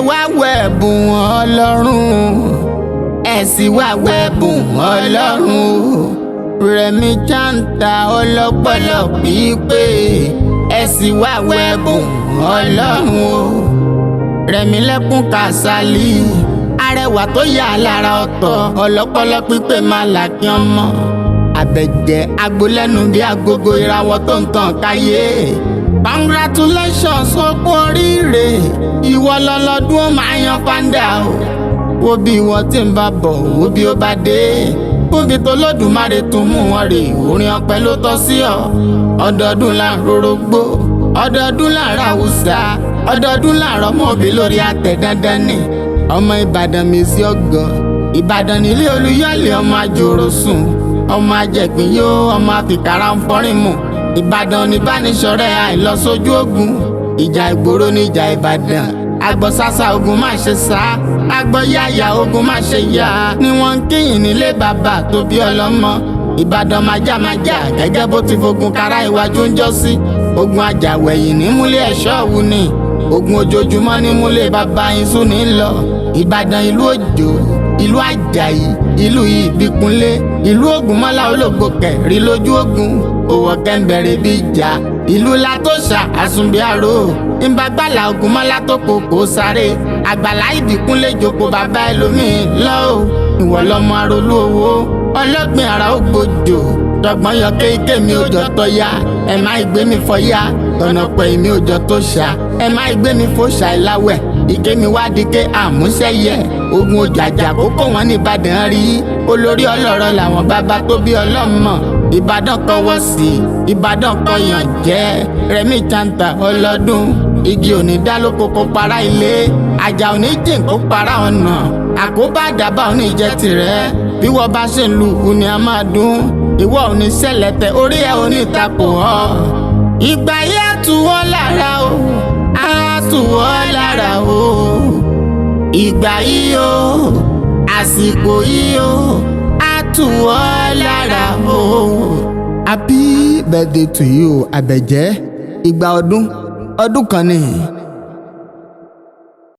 wá wẹ̀bùn Ọlọ́run ẹ sì wá wẹ̀bùn Ọlọ́run Remmychanter ọlọ́pọlọ pípé ẹ sì wá wẹ̀bùn Ọlọ́run Rẹ̀mílẹ́kún Kàsálí arẹwà tó yà lára ọ̀tọ̀ ọlọ́pọlọ pípé máa làkí ọmọ àbẹ̀jẹ́ agbolẹ́nu bí agogo ìràwọ̀ tó ń tàn káyé. Congratulations ó kú oríire ìwọ lọ́lọ́dún ó máa yan fáńdà o wo bí wọ́n ti ń bá bọ̀ wo bí ó bá dé fúnbi tó lódùmarè tún mú wọn rè orin ọpẹ́ ló tọ́ sí ọ ọdọọdún là ń rorógbó ọdọọdún là ń ráwùsà ọdọọdún là ń rọmọbí lórí àtẹ dandan ni ọmọ Ìbàdàn mèsì ọgọ Ìbàdàn nílé Olúyọ̀lé ọmọ àjòrò sùn ọmọ ajẹ̀gbìn yóò ọmọ àfikàrà ń fọ́rin mu Ìbàdàn oníbánisọ̀rẹ́ àìlọsójú ogun ìjà ìgboro ní ìjà Ìbàdàn agbọ̀sásá ogun má ṣe sá agbọ̀yàyà ogun má ṣe yá ni wọ́n ń kíyìn nílé bàbá tó bí ọlọ́mọ Ìbàdàn májàmájà gẹ́gẹ́ bó ti fogun kára iwájú ń jọ́ sí ogun àjàwẹ̀yìn ní múlẹ̀ ẹ̀ṣọ́ òun ni ogun ojoojúmọ́ ní múlẹ̀ bàbá yín sún ní lọ Ìbàdàn ìlú òjò ìlú àjàyí ìlú ìbíkúnlé ìlú ògúnmọ́lá ológbò kẹ̀rí lójú ogun òwò kẹ́ńbẹ̀rẹ̀ bí ìjà ìlú látòṣà àsùnbíàrò ìbàgbàlà ògúnmọ́lá tó kòkó sáré àgbàlá ìbíkúnlé jòkó bàbá ẹlòmíín lọ́wọ́ ìwọ lọ́mọ arólú owó ọlọ́gbìn ara ó gbòjò tọgbọ́n yọ kéèké mi ò jọ tọ́ ya ẹ má ìgbé mi fọ́ ya tọ̀nà pẹ̀ mi ò jọ tó ṣá ẹ má ìgbé mi fọ́ ṣá ìláwẹ̀ ike mi wá di ké àmúṣẹ́yẹ ogun òjàjà kókó wọn ní Ìbàdàn rí olórí ọlọ́rọ̀ làwọn bàbá tó bí ọlọ́mọ Ìbàdàn kọ́wọ́ sí Ìbàdàn kọyàn jẹ́ Remmychanter ọlọ́dún igi òní dá lóko kó para ilé àjà òní jìn kó para ọ̀nà àkóbá àdàbà òní jẹ́ tirẹ̀ bí wọ́n bá ṣe ń lu ìkú ni a máa dún ìwọ òní ṣẹlẹ̀tẹ̀ orí ẹ̀ òní ìtakò ọ́ ìgbà yẹn á tù wọ́n lára o á tù wọ́n lára o ìgbà yìí o àsìkò yìí o á tù wọ́n lára o. Happy birthday to you Àbẹ̀jẹ́ ìgbà ọdún kan ni.